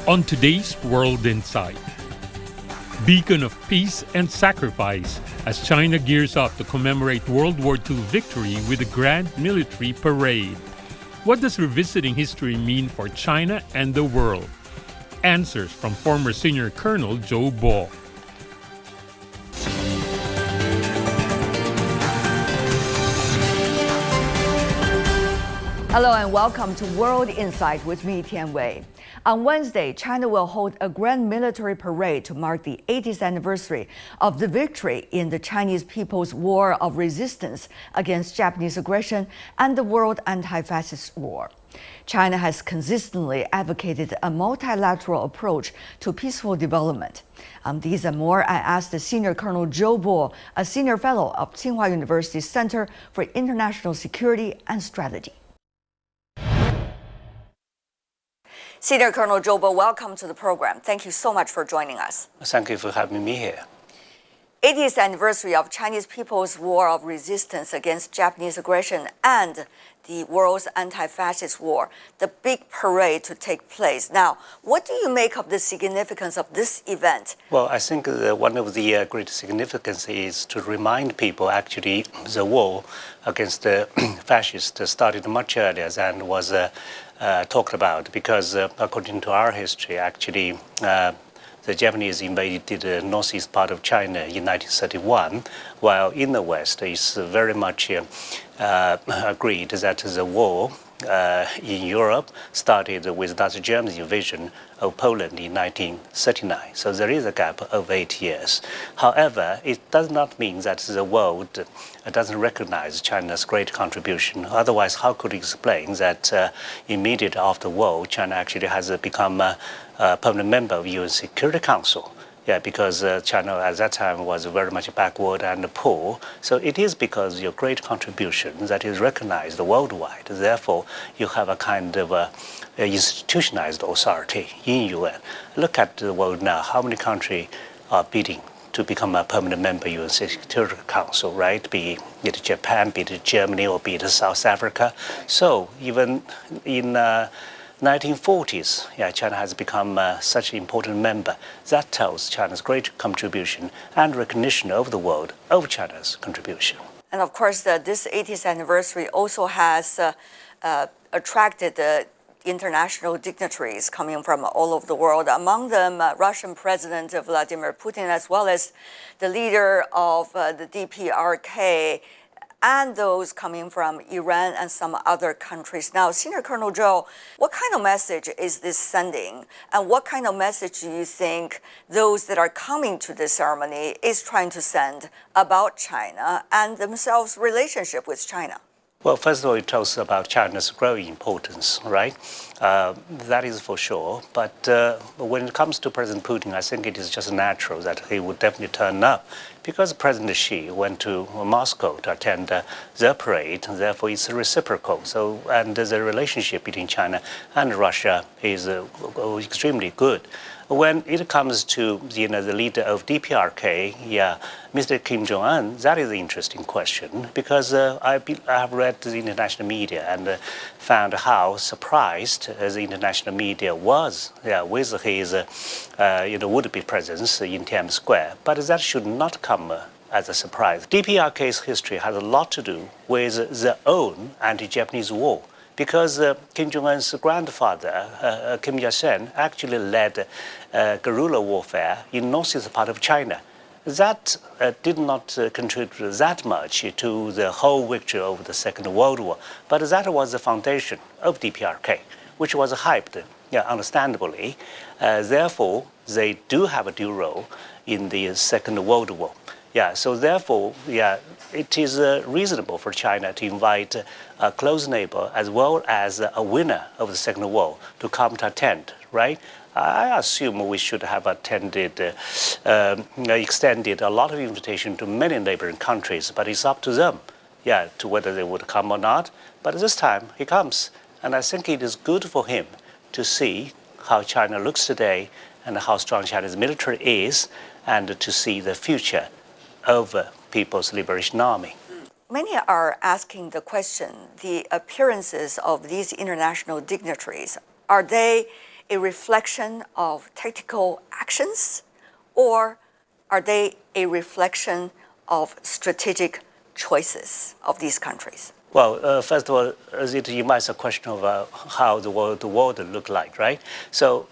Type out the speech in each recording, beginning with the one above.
On today's World Insight, beacon of peace and sacrifice as China gears up to commemorate World War II victory with a grand military parade. What does revisiting history mean for China and the world? Answers from former Senior Colonel Zhou Bo. Hello and welcome to World Insight with me, Tian Wei. On Wednesday, China will hold a grand military parade to mark the 80th anniversary of the victory in the Chinese People's War of Resistance against Japanese aggression and the World Anti-Fascist War. China has consistently advocated a multilateral approach to peaceful development. On these and more, I asked the Senior Colonel Zhou Bo, a senior fellow of Tsinghua University's Center for International Security and Strategy. Senior Colonel Zhou Bo, welcome to the program. Thank you so much for joining us. Thank you for having me here. 80th anniversary of Chinese People's War of Resistance against Japanese aggression and the world's anti-fascist war, the big parade to take place. Now, what do you make of the significance of this event? Well, I think one of the great significance is to remind people actually the war against the fascists started much earlier than was talked about, because according to our history, actually, the Japanese invaded the northeast part of China in 1931, while in the West it's very much agreed that the war in Europe started with Nazi Germany's invasion of Poland in 1939. So there is a gap of 8 years. However, it does not mean that the world doesn't recognize China's great contribution. Otherwise, how could you explain that immediately after the war, China actually has become a permanent member of UN Security Council? Yeah, because China at that time was very much backward and poor. So it is because of your great contribution that is recognized worldwide. Therefore, you have a kind of institutionalized authority in UN. Look at the world now. How many countries are bidding to become a permanent member of UN Security Council, right? Be it Japan, be it Germany, or be it South Africa. So even in 1940s, China has become such an important member. That tells China's great contribution and recognition of the world of China's contribution. And of course, this 80th anniversary also has attracted international dignitaries coming from all over the world, among them Russian President Vladimir Putin, as well as the leader of the DPRK, and those coming from Iran and some other countries. Now, Senior Colonel Zhou, what kind of message is this sending? And what kind of message do you think those that are coming to this ceremony is trying to send about China and themselves' relationship with China? Well, first of all, it tells about China's growing importance, right? That is for sure. But when it comes to President Putin, I think it is just natural that he would definitely turn up, because President Xi went to Moscow to attend the parade. Therefore, it's reciprocal. So, and the relationship between China and Russia is extremely good. When it comes to the leader of DPRK, Mr. Kim Jong-un, that is an interesting question, because I have read the international media and found how surprised the international media was with his would-be presence in Tiananmen Square. But that should not come as a surprise. DPRK's history has a lot to do with their own anti-Japanese war, because Kim Jong-un's grandfather, Kim Il-sung, actually led guerrilla warfare in northeast part of China. That did not contribute that much to the whole victory of the Second World War, but that was the foundation of DPRK, which was hyped, understandably. Therefore, they do have a dual role in the Second World War. So therefore, it is reasonable for China to invite a close neighbor as well as a winner of the Second War to come to attend, right? I assume we should have extended a lot of invitation to many neighboring countries, but it's up to them, to whether they would come or not. But this time, he comes, and I think it is good for him to see how China looks today and how strong China's military is, and to see the future of People's Liberation Army. Many are asking the question, the appearances of these international dignitaries, are they a reflection of tactical actions, or are they a reflection of strategic choices of these countries? Well, first of all, you might ask a question of how the world look like, right? So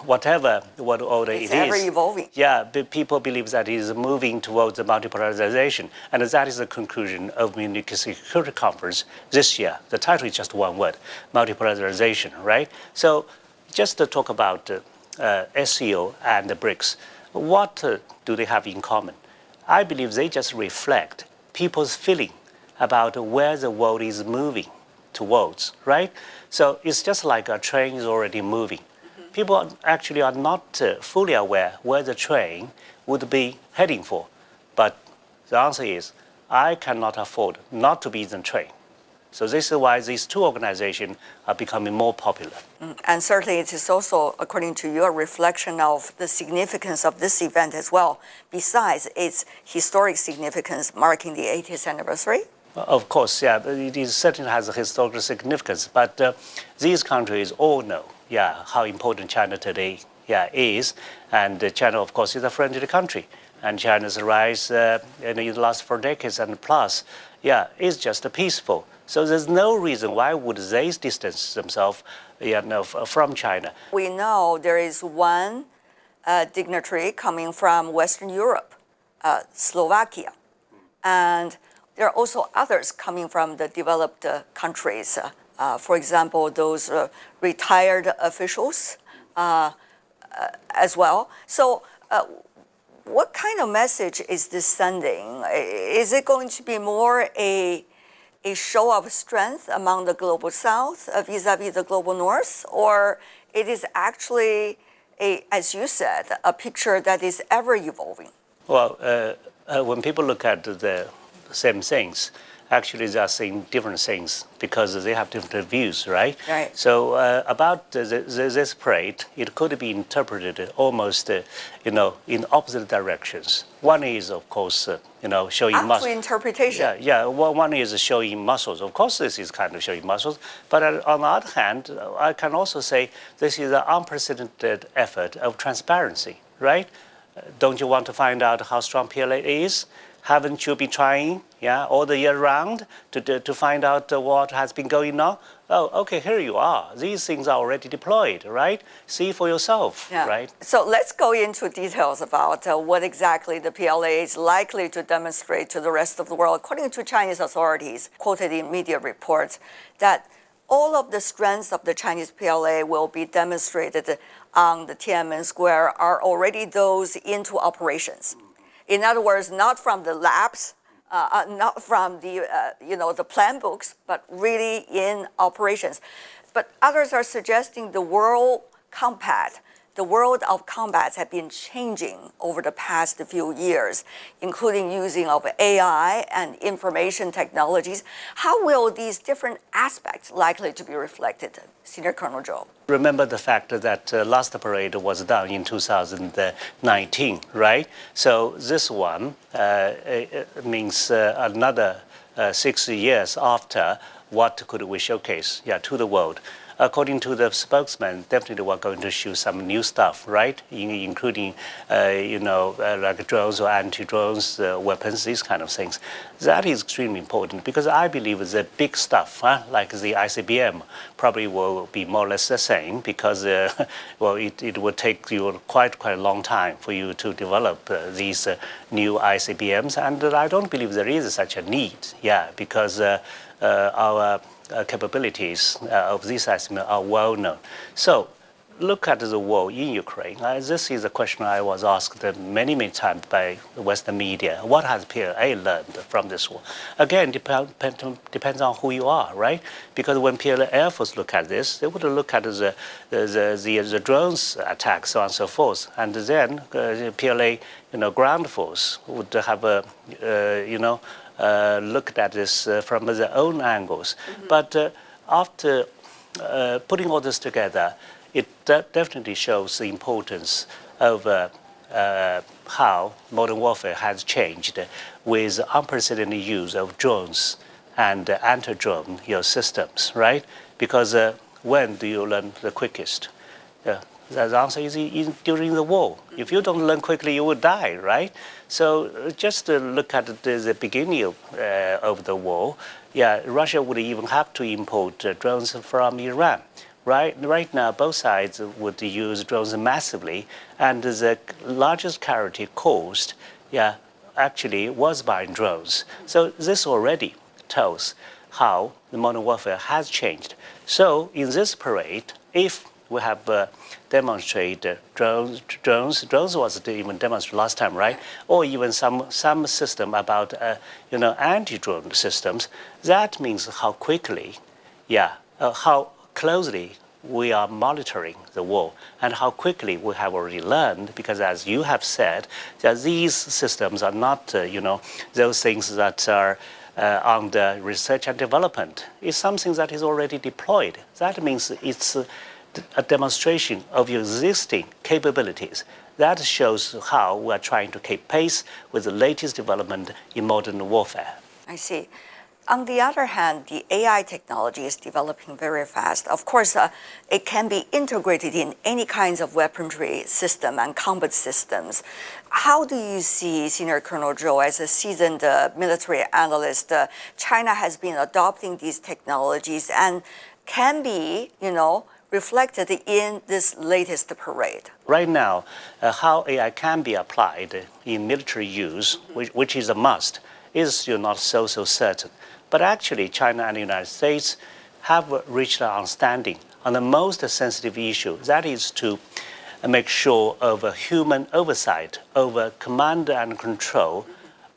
whatever world order It's it ever is, evolving. yeah, people believe that it is moving towards the multipolarization, and that is the conclusion of Munich Security Conference this year. The title is just one word: multipolarization, right? So just to talk about SCO and the BRICS, what do they have in common? I believe they just reflect people's feeling about where the world is moving towards, right? So it's just like a train is already moving. People actually are not fully aware where the train would be heading for. But the answer is, I cannot afford not to be in the train. So this is why these two organizations are becoming more popular. And certainly it is also, according to your reflection of the significance of this event as well, besides its historic significance marking the 80th anniversary. Of course, yeah, it certainly has a historical significance. But these countries all know, yeah, how important China today, yeah, is. And China, of course, is a friendly country. And China's rise in the last 4 decades and plus, yeah, is just peaceful. So there's no reason why would they distance themselves, from China. We know there is one dignitary coming from Western Europe, Slovakia, and there are also others coming from the developed countries. For example, those retired officials as well. So what kind of message is this sending? Is it going to be more a show of strength among the global south vis-a-vis the global north, or it is actually, as you said, a picture that is ever evolving? Well, when people look at the same things, actually they are saying different things because they have different views, right? Right. So about this parade, it could be interpreted almost, in opposite directions. One is, of course, showing Up muscles. to interpretation. Yeah. Well, one is showing muscles. Of course, this is kind of showing muscles. But on the other hand, I can also say this is an unprecedented effort of transparency, right? Don't you want to find out how strong PLA is? Haven't you been trying, all the year round to find out what has been going on? Oh, okay, here you are. These things are already deployed, right? See for yourself, right? So let's go into details about what exactly the PLA is likely to demonstrate to the rest of the world. According to Chinese authorities, quoted in media reports, that all of the strengths of the Chinese PLA will be demonstrated on the Tiananmen Square are already those into operations. In other words, not from the labs, not from the plan books, but really in operations. But others are suggesting the world of combat have been changing over the past few years, including using of AI and information technologies. How will these different aspects likely to be reflected, Senior Colonel Zhou? Remember the fact that last parade was done in 2019, right? So this one means another 6 years after what could we showcase, to the world. According to the spokesman, definitely we're going to show some new stuff, right? Including, like drones or anti-drones, weapons, these kind of things. That is extremely important because I believe the big stuff, like the ICBM, probably will be more or less the same because, it will take you quite a long time for you to develop these new ICBMs. And I don't believe there is such a need, because our capabilities of this estimate are well known. So look at the war in Ukraine. This is a question I was asked many times by the Western media. What has PLA learned from this war? Again, depends on who you are, right? Because when PLA Air Force look at this, they would look at the drones attacks, so on and so forth. And then PLA, ground force would have looked at this from their own angles. But after putting all this together, it definitely shows the importance of how modern warfare has changed with unprecedented use of drones and anti-drone systems, right? Because when do you learn the quickest? The answer is during the war. If you don't learn quickly, you will die, right? So just look at the beginning of the war. Yeah, Russia would even have to import drones from Iran. Right now, both sides would use drones massively, and the largest casualty caused, actually was by drones. So this already tells how the modern warfare has changed. So in this parade, if we have demonstrated drones was even demonstrated last time, right? Or even some system about anti-drone systems. That means how quickly, how closely we are monitoring the war and how quickly we have already learned, because as you have said, that these systems are not, those things that are under research and development. It's something that is already deployed. That means it's a demonstration of your existing capabilities. That shows how we are trying to keep pace with the latest development in modern warfare. I see. On the other hand, the AI technology is developing very fast. Of course, it can be integrated in any kinds of weaponry system and combat systems. How do you see, Senior Colonel Zhou, as a seasoned military analyst, China has been adopting these technologies and can be, reflected in this latest parade? Right now, how AI can be applied in military use, which is a must, is still not so certain. But actually, China and the United States have reached an understanding on the most sensitive issue, that is to make sure of a human oversight over command and control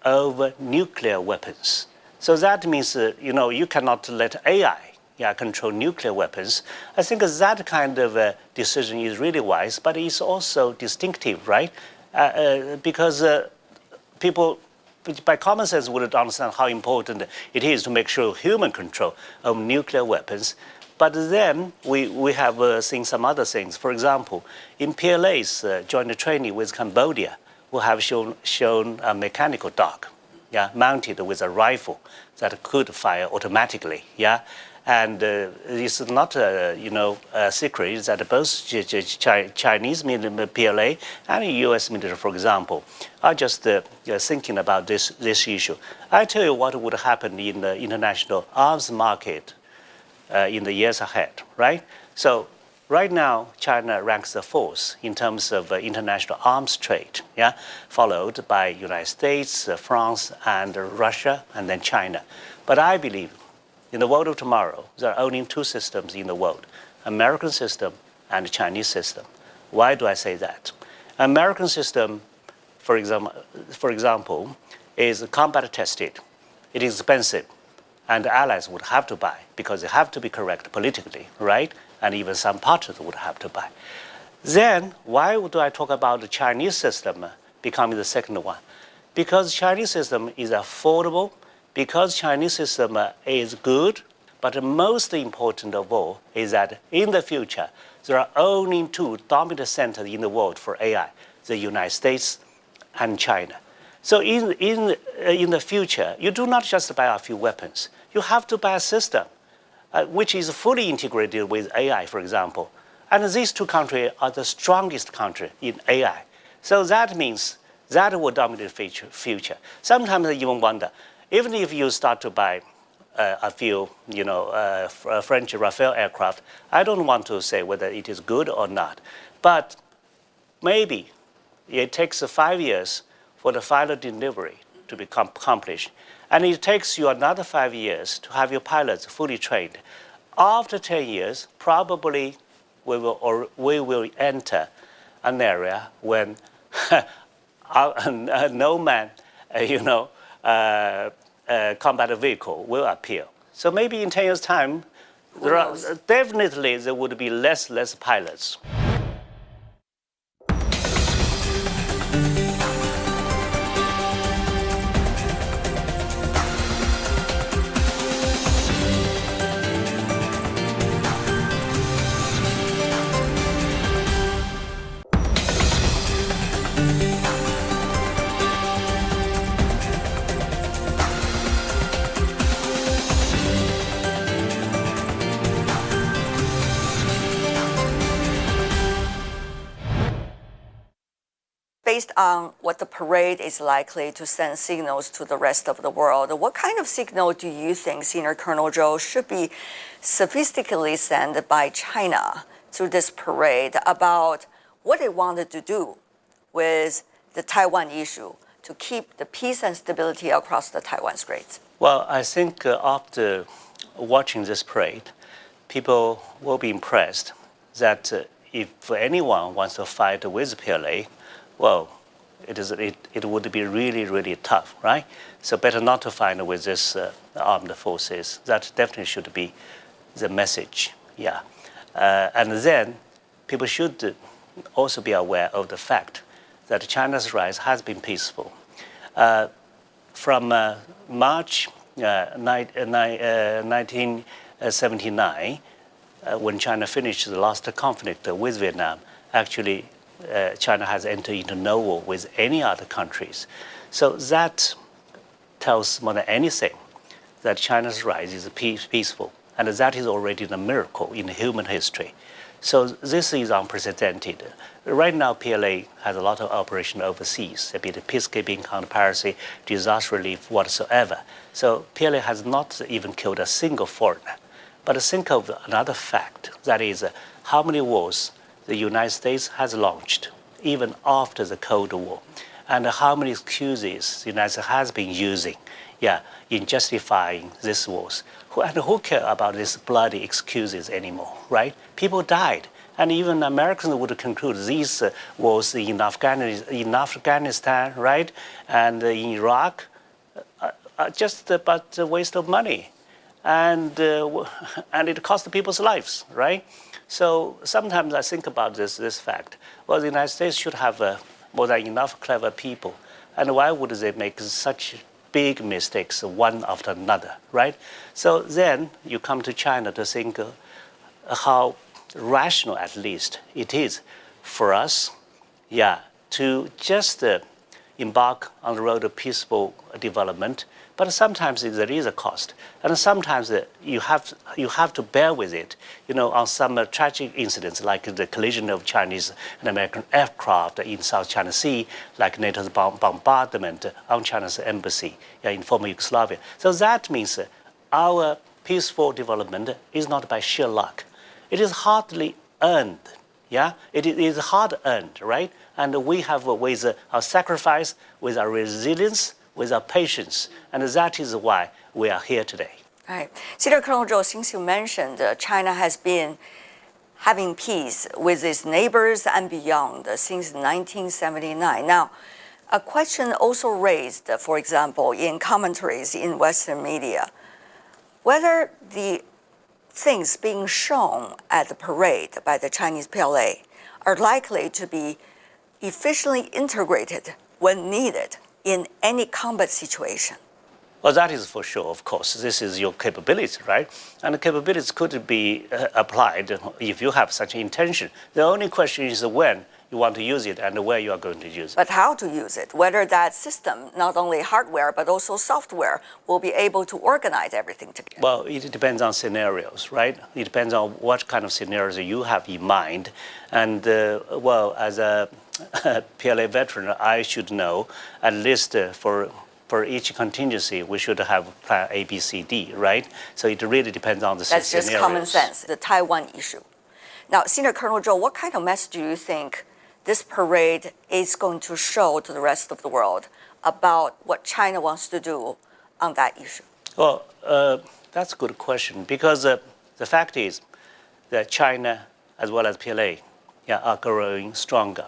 over nuclear weapons. So that means, you cannot let AI control nuclear weapons. I think that kind of decision is really wise, but it's also distinctive, right? Because people, by common sense, would understand how important it is to make sure human control of nuclear weapons. But then we have seen some other things. For example, in PLA's joint training with Cambodia, we have shown a mechanical dog, mounted with a rifle that could fire automatically, And it's not a secret that both Chinese military PLA and U.S. military, for example, are just thinking about this issue. I tell you what would happen in the international arms market in the years ahead, right? So right now, China ranks the fourth in terms of international arms trade, followed by United States, France, and Russia, and then China. But I believe in the world of tomorrow, there are only two systems in the world, American system and Chinese system. Why do I say that? American system, for example, is combat tested. It is expensive, and the allies would have to buy because they have to be correct politically, right? And even some partners would have to buy. Then, why do I talk about the Chinese system becoming the second one? Because Chinese system is affordable, because Chinese system is good, but the most important of all is that in the future, there are only two dominant centers in the world for AI, the United States and China. So in the future, you do not just buy a few weapons. You have to buy a system which is fully integrated with AI, for example. And these two countries are the strongest country in AI. So that means that will dominate the future. Sometimes I even wonder, even if you start to buy a few, French Rafale aircraft, I don't want to say whether it is good or not. But maybe it takes 5 years for the final delivery to be accomplished. And it takes you another 5 years to have your pilots fully trained. After 10 years, probably we will enter an area when no man, combat vehicle will appear. So maybe in 10 years' time, there would be less pilots. based on what the parade is likely to send signals to the rest of the world, what kind of signal do you think, Senior Colonel Zhou, should be sophisticatedly sent by China through this parade about what they wanted to do with the Taiwan issue to keep the peace and stability across the Taiwan Straits? Well, I think after watching this parade, people will be impressed that if anyone wants to fight with PLA, well, it would be really, really tough, right? So better not to fight with this armed forces. That definitely should be the message, yeah. And then people should also be aware of the fact that China's rise has been peaceful. From March 1979, when China finished the last conflict with Vietnam, actually China has entered into no war with any other countries. So that tells more than anything that China's rise is peaceful, and that is already a miracle in human history. So this is unprecedented. Right now, PLA has a lot of operation overseas, be it peacekeeping, counter-piracy, disaster relief, whatsoever. So PLA has not even killed a single foreigner. But think of another fact, that is how many wars the United States has launched, even after the Cold War, and how many excuses the United States has been using, in justifying these wars. And who care about these bloody excuses anymore, right? People died. And even Americans would conclude these wars in Afghanistan, right, and in Iraq, are just but a waste of money. And it cost people's lives, right? So sometimes I think about this fact. Well, the United States should have more than enough clever people. And why would they make such big mistakes one after another, right? So then you come to China to think how rational, at least, it is for us, to just embark on the road of peaceful development. But sometimes there is a cost, and sometimes you have to bear with it. On some tragic incidents, like the collision of Chinese and American aircraft in South China Sea, like NATO's bombardment on China's embassy in former Yugoslavia. So that means our peaceful development is not by sheer luck. It is hardly earned. It is hard earned, right? And we have with our sacrifice, with our resilience, with our patience, and that is why we are here today. Right. Senior Colonel Zhou, since you mentioned China has been having peace with its neighbors and beyond since 1979. Now, a question also raised, for example, in commentaries in Western media, whether the things being shown at the parade by the Chinese PLA are likely to be efficiently integrated when needed in any combat situation. Well, that is for sure, of course. This is your capability, right? And the capabilities could be applied if you have such intention. The only question is when you want to use it and where you are going to use it. But how to use it, whether that system, not only hardware, but also software, will be able to organize everything together. Well, it depends on scenarios, right? It depends on what kind of scenarios you have in mind. And, as a PLA veteran, I should know, at least for each contingency, we should have plan A, B, C, D, right? So it really depends on the scenarios. That's just common sense, the Taiwan issue. Now, Senior Colonel Zhou, what kind of message do you think this parade is going to show to the rest of the world about what China wants to do on that issue? Well, that's a good question, because the fact is that China, as well as PLA, are growing stronger.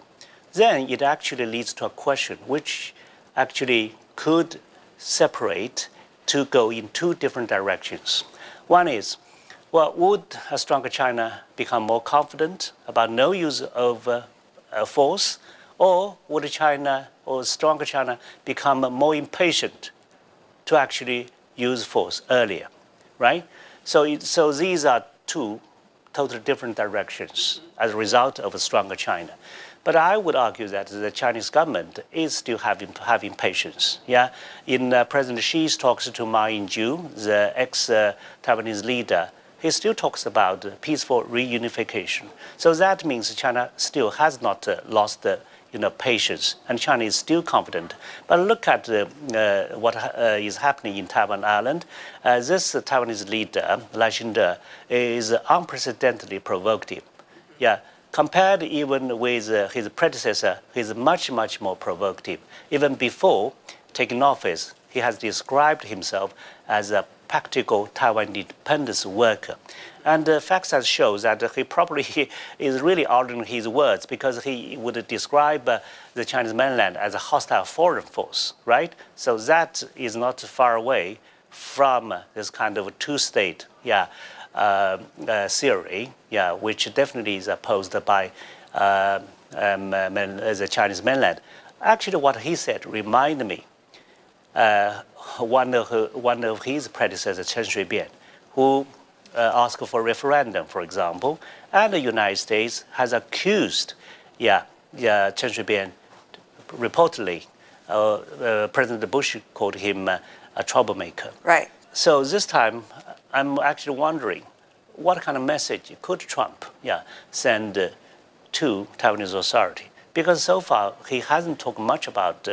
Then it actually leads to a question which actually could separate to go in two different directions. One is, well, would a stronger China become more confident about no use of force, or would China, or stronger China, become more impatient to actually use force earlier, right? So these are two totally different directions as a result of a stronger China. But I would argue that the Chinese government is still having patience. In President Xi's talks to Ma Ying-jeou, the ex-Taiwanese leader, he still talks about peaceful reunification. So that means China still has not lost patience, and China is still confident. But look at what is happening in Taiwan Island. This Taiwanese leader, Lai Ching-te, is unprecedentedly provocative. Yeah, compared even with his predecessor, he's much, much more provocative. Even before taking office, he has described himself as a practical Taiwan independence worker. And the facts that shows that he probably is really ordering his words, because he would describe the Chinese mainland as a hostile foreign force, right? So that is not far away from this kind of two-state theory, which definitely is opposed by the Chinese mainland. Actually, what he said reminded me one of his predecessors, Chen Shui-bian, who asked for referendum, for example, and the United States has accused, Chen Shui-bian, reportedly, President Bush called him a troublemaker. Right. So this time, I'm actually wondering, what kind of message could Trump, send to Taiwanese authority? Because so far he hasn't talked much about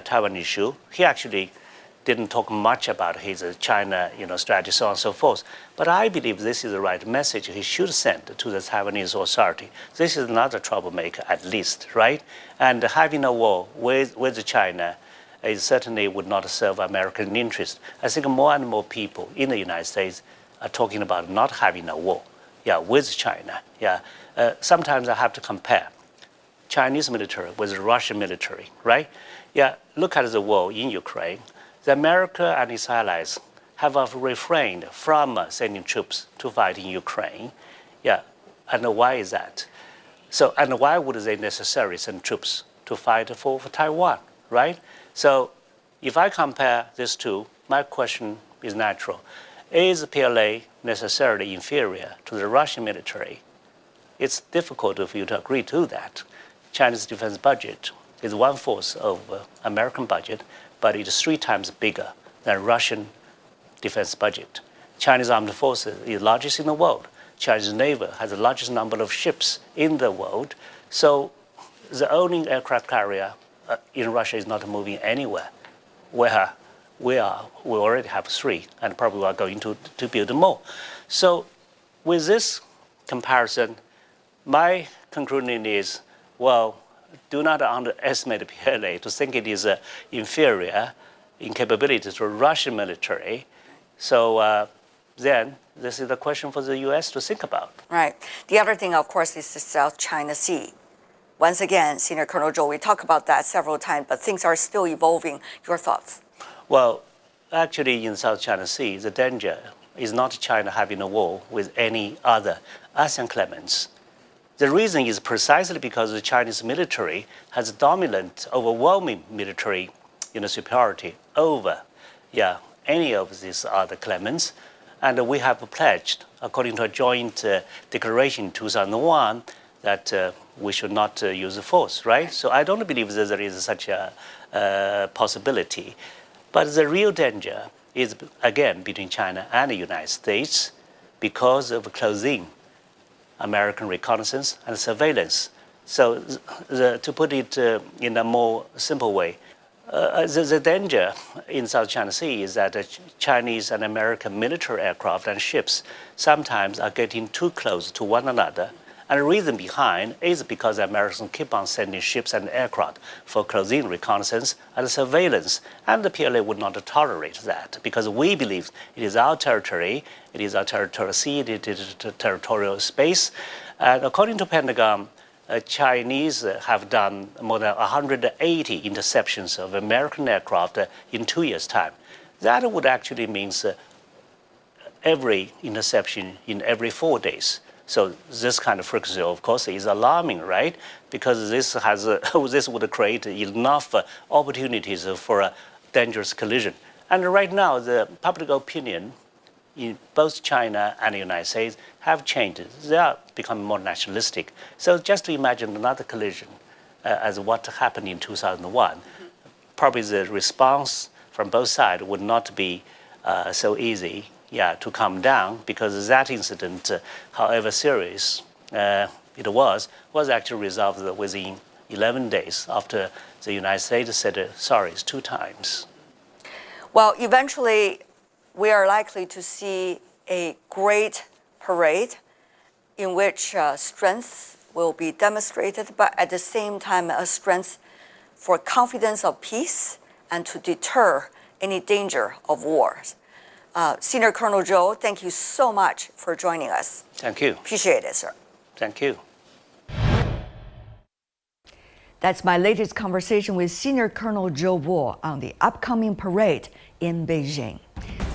Taiwan issue. He actually didn't talk much about his China, strategy, so on and so forth. But I believe this is the right message he should send to the Taiwanese authority. This is another troublemaker, at least, right? And having a war with China, it certainly would not serve American interest. I think more and more people in the United States are talking about not having a war, with China. Sometimes I have to compare Chinese military with Russian military, right? Look at the war in Ukraine. The America and its allies have refrained from sending troops to fight in Ukraine. And why is that? So, and why would they necessarily send troops to fight for Taiwan, right? So, if I compare these two, my question is natural. Is PLA necessarily inferior to the Russian military? It's difficult for you to agree to that. China's defense budget is 1/4 of American budget, but it is 3 times bigger than Russian defense budget. Chinese armed forces is largest in the world. Chinese Navy has the largest number of ships in the world. So the only aircraft carrier in Russia is not moving anywhere. Where we already have 3, and probably are going to build more. So with this comparison, my conclusion is, well, do not underestimate PLA to think it is inferior in capability to the Russian military. So then this is the question for the U.S. to think about. Right. The other thing, of course, is the South China Sea. Once again, Senior Colonel Zhou, we talked about that several times, but things are still evolving. Your thoughts? Well, actually, in South China Sea, the danger is not China having a war with any other ASEAN claimants. The reason is precisely because the Chinese military has dominant, overwhelming military superiority over any of these other claimants. And we have pledged, according to a joint declaration in 2001, that we should not use force, right? So I don't believe that there is such a possibility. But the real danger is, again, between China and the United States because of closing American reconnaissance and surveillance. So to put it in a more simple way, the danger in South China Sea is that Chinese and American military aircraft and ships sometimes are getting too close to one another. And the reason behind is because the Americans keep on sending ships and aircraft for closing reconnaissance and surveillance. And the PLA would not tolerate that because we believe it is our territory, it is our territorial sea, it is territorial space. And according to Pentagon, Chinese have done more than 180 interceptions of American aircraft in 2 years' time. That would actually mean every interception in every 4 days. So this kind of frequency, of course, is alarming, right? Because this this would create enough opportunities for a dangerous collision. And right now, the public opinion in both China and the United States have changed. They are becoming more nationalistic. So just to imagine another collision as what happened in 2001, probably the response from both sides would not be so easy to calm down, because that incident, however serious it was actually resolved within 11 days after the United States said sorry 2 times. Well, eventually, we are likely to see a great parade in which strength will be demonstrated, but at the same time, a strength for confidence of peace and to deter any danger of wars. Senior Colonel Zhou, thank you so much for joining us. Thank you. Appreciate it, sir. Thank you. That's my latest conversation with Senior Colonel Zhou Bo on the upcoming parade in Beijing.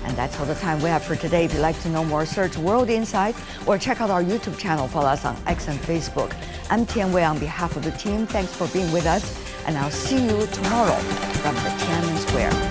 And that's all the time we have for today. If you'd like to know more, search World Insight or check out our YouTube channel. Follow us on X and Facebook. I'm Tian Wei on behalf of the team. Thanks for being with us, and I'll see you tomorrow from the Tiananmen Square.